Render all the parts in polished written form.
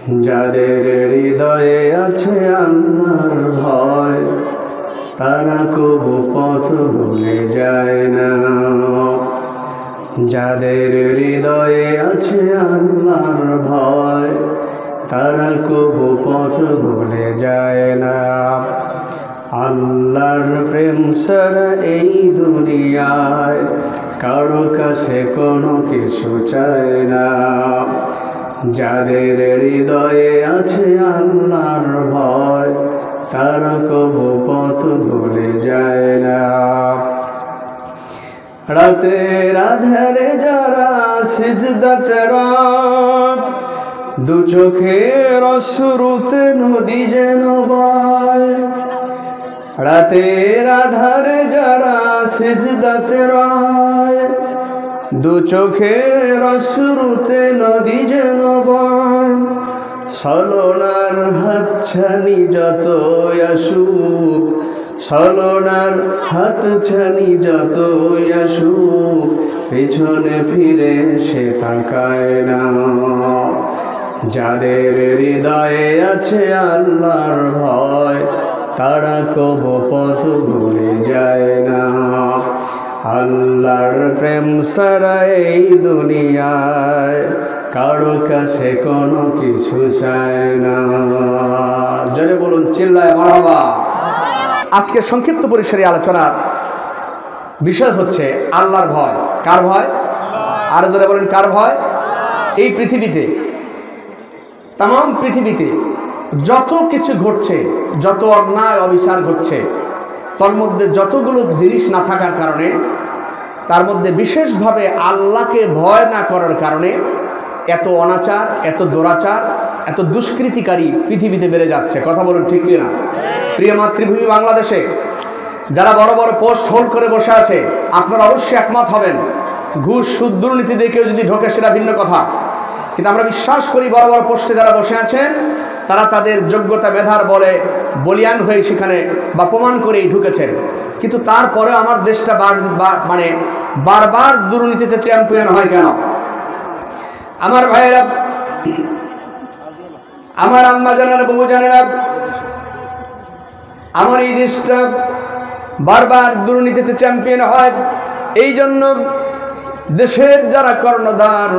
যাদের হৃদয়ে আছে আল্লাহর ভয় তারা কবু পথ ভুলে যায় না। যাদের হৃদয়ে আছে আল্লাহর ভয় তারা কবু পথ ভুলে যায় না। আল্লাহর প্রেম ছাড়া এই দুনিয়ায় কারো কাছে কোনো কিছু চায় না। যাদের হৃদয়ে আছে আল্লাহর ভয় তারা কবু পথ ভুলে যায় না। রাতের আধারে যারা সিজদাতে রব, দু চোখের অশ্রুতে নদী যেন বয়। রাতের আধারে যারা সিজদাতে রয়, দু চোখের অশ্রুতে নদী যেন বয়। ছলনার হাতছানি যতই আসুক, ছলনার হাতছানি যতই আসুক, পেছনে ফিরে সে তাকায় না। যাদের হৃদয়ে আছে আল্লাহর ভয় তারা কবু পথ ভুলে যায় না। আল্লাহর প্রেম ছাড়া এই দুনিয়ায় কারো কাছে কোনো কিছু চায় না। জোরে বলুন চিল্লায় মারহাবা। আজকে সংক্ষিপ্ত পরিসরে আলোচনার বিষয় হচ্ছে আল্লাহর ভয়। কার ভয়? আরো জোরে বলেন কার ভয়? এই পৃথিবীতে, তাম পৃথিবীতে যত কিছু ঘটছে, যত অন্যায় অবিচার ঘটছে, তার মধ্যে যতগুলো জিনিস না থাকার কারণে, তার মধ্যে বিশেষভাবে আল্লাহকে ভয় না করার কারণে এত অনাচার, এত দুরাচার, এত দুষ্কৃতিকারী পৃথিবীতে বেড়ে যাচ্ছে। কথা বলুন ঠিক কিনা? প্রিয় মাতৃভূমি বাংলাদেশে যারা বড় বড় পোস্ট হোল্ড করে বসে আছে, আপনারা অবশ্যই একমত হবেন, ঘুষ সুদ দুর্নীতি দিয়ে কেউ যদি ঢোকে সেটা ভিন্ন কথা, কিন্তু আমরা বিশ্বাস করি বড় বড় পোস্টে যারা বসে আছেন তারা তাদের যোগ্যতা মেধার বলে বলিয়ান হয়ে সেখানে বা প্রমাণ করেই ঢুকেছেন। কিন্তু তারপরে আমার দেশটা বারবার দুর্নীতিতে চ্যাম্পিয়ন হয় কেন? আমার ভাইয়েরা, আমার আম্মা জানেরা, বাবু জানেরা, আমার এই দেশটা বারবার দুর্নীতিতে চ্যাম্পিয়ন হয় এই জন্য দেশের যারা কর্ণধার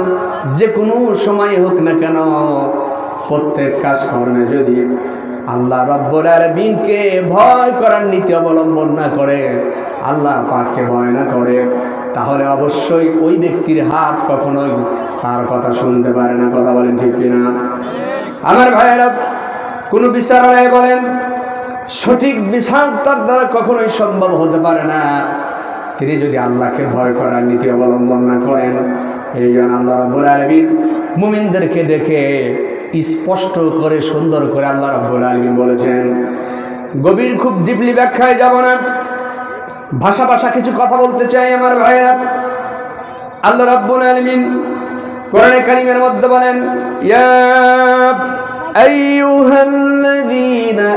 যে কোনো সময় হোক না কেন, প্রত্যেক কাজকর্মে যদি আল্লাহ রব্বুল আলামিনকে ভয় করার নীতি অবলম্বন না করে, আল্লাহ পাককে ভয় না করে, তাহলে অবশ্যই ওই ব্যক্তির হাত কখনোই তার কথা শুনতে পারে না। কথা বলেন ঠিক কিনা? আমার ভাইয়েরা, কোনো বিচারণায় বলেন সঠিক বিচার তার দ্বারা কখনোই সম্ভব হতে পারে না তিনি যদি আল্লাহকে ভয় করার নীতি অবলম্বন না করেন। এই জন্য আল্লাহ রাব্বুল আলামিন মুমিনদেরকে ডেকে স্পষ্ট করে সুন্দর করে আল্লাহ রাব্বুল আলামিন বলেছেন। গভীর খুব ডিপলি ব্যাখ্যায় যাব না, ভাষা কিছু কথা বলতে চাই আমার ভাইয়েরা। আল্লাহ রাব্বুল আলামিন কোরআনে কারীমের মধ্যে বলেন, ইয়া আইয়ুহাল্লাযীনা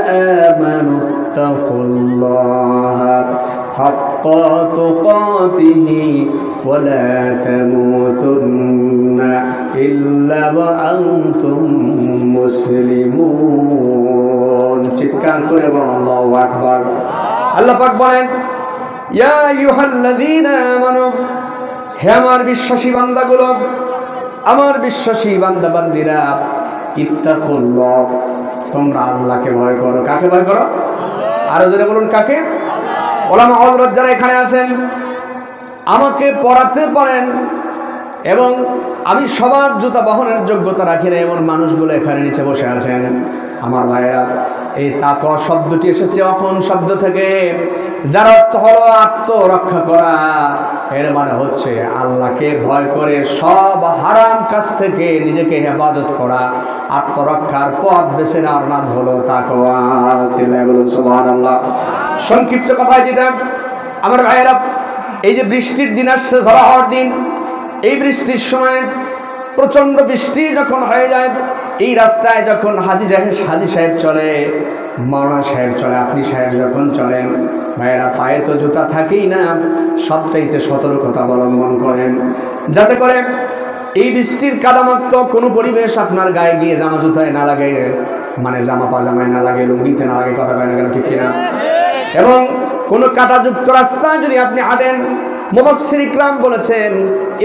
আমানুত্তাকুল্লাহা হাক্কা তুকাতিহি ওয়া লা তামুতুন্না ইল্লা ওয়া আনতুম মুসলিমুন। চিৎকার করে বলুন আল্লাহু আকবার। আল্লাহ পাক বলেন, ইয়া আইয়ুহাল্লাযীনা আমানু, হে আমার বিশ্বাসী বান্দাগুলো, আমার বিশ্বাসী বান্দা বান্দিরা, ইত্তাকুল্লাহ, তোমরা আল্লাহকে ভয় করো। কাকে ভয় করো? আরো জোরে বলুন কাকে? ওলামা হযরত যারা এখানে আছেন আমাকে পড়াতে পারেন এবং আমি সবার জুতা বহনের যোগ্যতা রাখি না এমন মানুষগুলো এখানে নিচে বসে আছেন। আমার ভাইয়েরা, এই তাকওয়া শব্দটি এসেছে অপন শব্দ থেকে, যার অর্থ হলো আত্মরক্ষা করা। এর মানে হচ্ছে আল্লাহকে ভয় করে সব হারাম কাজ থেকে নিজেকে হেফাজত করা। আত্মরক্ষার পথ বেছে নেওয়ার নাম হলো তাকওয়া। সুবহানাল্লাহ। সংক্ষিপ্ত কথায় যেটা আমার ভাইয়েরা, এই যে বৃষ্টির দিন আসছে, ঝড় হওয়ার দিন, এই বৃষ্টির সময় প্রচণ্ড বৃষ্টি যখন হয়ে যায়, এই রাস্তায় যখন হাজি সাহেব চলে, মাওলানা সাহেব চলে, আপনি সাহেব যখন চলেন, ভাইয়েরা পায়ে তো জুতা থাকেই না, সবচাইতে সতর্কতা অবলম্বন করেন যাতে করে এই বৃষ্টির কাদামাক্ত কোনো পরিবেশ আপনার গায়ে গিয়ে জামা জুতায় না লাগে, মানে জামা পাজামায় না লাগে, লুঙ্গিতে না লাগে, কথা কয় না কেন, ঠিক কিনা? এবং কোনো কাঁটাযুক্ত রাস্তায় যদি আপনি হাঁটেন, মুফাসসির ইকরাম বলেছেন,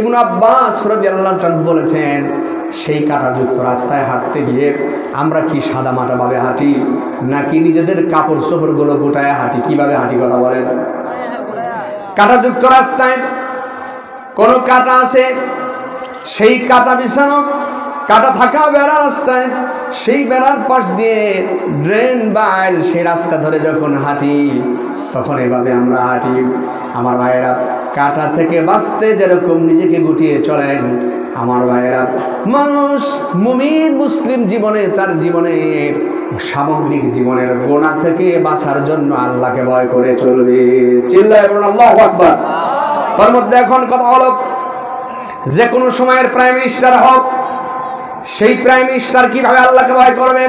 ইবনে আব্বাস রাদিয়াল্লাহু আনহু বলেছেন, সেই কাঁটাযুক্ত রাস্তায় হাঁটতে গিয়ে আমরা কি সাদামাটাভাবে হাঁটি নাকি নিজেদের কাপড় চোপড়গুলো গোটায় হাঁটি? কিভাবে হাঁটি, কথা বলেন? কাঁটাযুক্ত রাস্তায় কোনো কাঁটা আছে, সেই কাঁটা বিছানো, কাঁটা থাকা বেড়া রাস্তায়, সেই বেড়ার পাশ দিয়ে ড্রেন বাইল, সেই রাস্তা ধরে যখন হাঁটি তখন এভাবে আমরা হাঁটি। আমার ভাইয়েরা, কাঁটা থেকে বাঁচতে যেরকম নিজেকে গুটিয়ে চলেন, আমার ভাইয়েরা, মানুষ মুমিন মুসলিম জীবনে তার জীবনের সামগ্রিক জীবনের গোনা থেকে বাঁচার জন্য আল্লাহকে ভয় করে চলবে। চিল্লায় বলুন আল্লাহু আকবার। তার মধ্যে এখন কথা হলো, যে কোনো সময়ের প্রাইম মিনিস্টার হোক, সেই প্রাইম মিনিস্টার কিভাবে আল্লাহকে ভয় করবে?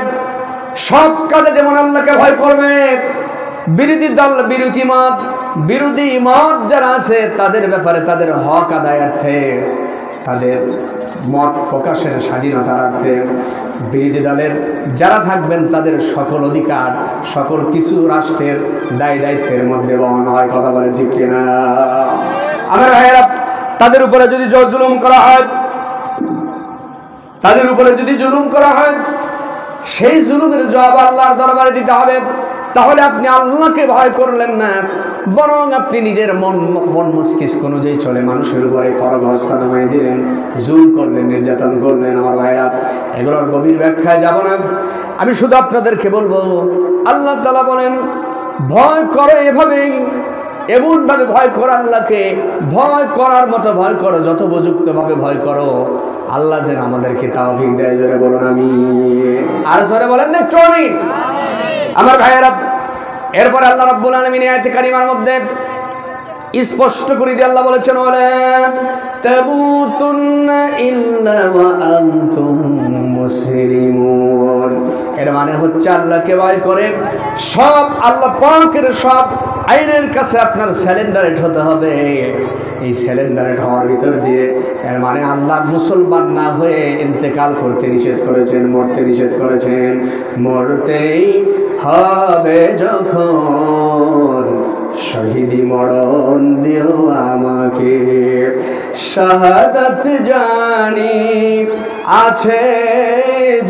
সব কাজে যেমন আল্লাহকে ভয় করবে, বিরোধী দল, বিরোধী মত যারা আছে তাদের ব্যাপারে, তাদের হক আদায়ার্থে, তাদের মত প্রকাশের স্বাধীনতার্থে বিরোধী দলের যারা থাকবেন তাদের সকল অধিকার, সকল কিছু রাষ্ট্রের দায় দায়িত্বের মধ্যে বহন হয়, কথা বলে ঠিক কিনা? আমার ভাইয়েরা, তাদের উপরে যদি জুলুম করা হয়, তাদের উপরে যদি জুলুম করা হয়, সেই জুলুমের জবাব আল্লাহর দরবারে দিতে হবে। তাহলে আপনি আল্লাহকে ভয় করলেন না, বরং আপনি নিজের মন মস্তিষ্ক অনুযায়ী চলে মানুষের উপরে খড়গহস্ত নামাই দিলেন, জুলুম করলেন, নির্যাতন করলেন। আমার ভাইরা, এগুলোর গভীর ব্যাখ্যায় যাব না, আমি শুধু আপনাদেরকে বলবো, আল্লাহ তাআলা বলেন ভয় করো এভাবেই, এমনভাবে ভয় করো, আল্লাহকে ভয় করার মতো ভয় করো, যত উপযুক্তভাবে ভয় করো। আল্লাহ যেন আমাদেরকে তাওফিক দেয়। জোরে বলুন আমিন। আর জোরে বলেন না একটু আমিন। আমার ভাইয়েরা, এরপর আল্লাহ রাব্বুল আলামিন আয়াতে কারিমার মধ্যে স্পষ্ট করে দিয়ে আল্লাহ বলেছেন, ওয়ালা তামুতুন্না ইল্লা ওয়া আনতুম মুসলিমুন। এর মানে হচ্ছে আল্লাহকে ভয় করে সব আল্লাহ পাকের সব আইনের কাছে আপনার স্যালেন্ডারেট হতে হবে। এই স্যালেন্ডারেট হওয়ার ভিতর দিয়ে এর মানে আল্লাহ মুসলমান না হয়ে ইন্তেকাল করতে নিষেধ করেছেন, মরতে নিষেধ করেছেন। মরতেই হবে যখন শহীদি মরণ দিও আমাকে, শাহাদাত জানি আছে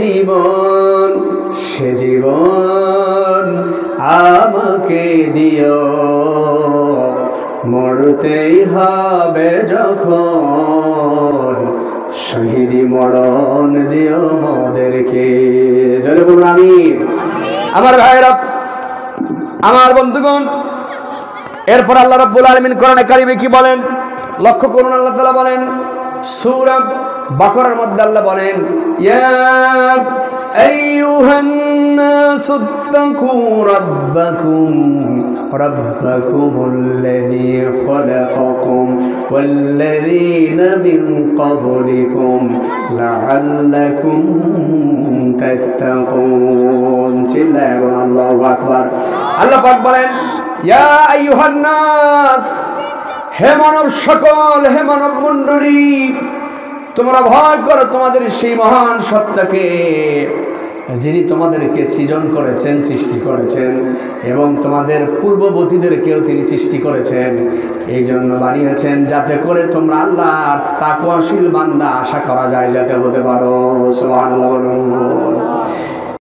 জীবন, সে জীবন আমাকে দিও। মরতেই হবে যখন শহীদি মরণ দিও মোদেরকে। জোরে বলুন আমিন। আমার ভাইরা, আমার বন্ধুগণ, এরপর আল্লাহ রাব্বুল আলামিন কোরআনে কারিমে কি বলেন লক্ষ্য করুন। আল্লাহ তাআলা বলেন সূরা বাকারার মধ্যে আল্লাহ বলেন, ইয়া আইয়ুহান নাসু তাকু রাব্বাকুমুল্লাযী খালাকাকুম ওয়াল্লাযীনা মিন ক্বাবলিকুম লাআল্লাকুম তাত্তাকুন। চিল্লায় বলুন আল্লাহু আকবার। আল্লাহ পাক বলেন, ইয়া আইয়ুহান নাস, হে মানব সকল, হে মানব মণ্ডলী, তোমরা ভয় করো তোমাদের সেই মহান সত্তাকে, যিনি তোমাদেরকে সৃজন করেছেন, সৃষ্টি করেছেন, এবং তোমাদের পূর্ববর্তীদেরকেও তিনি সৃষ্টি করেছেন। এই জন্য বানিয়েছেন যাতে করে তোমরা আল্লাহর তাকওয়াশীল বান্দা আশা করা যায় যাতে হতে পারো। সুবহানাল্লাহ।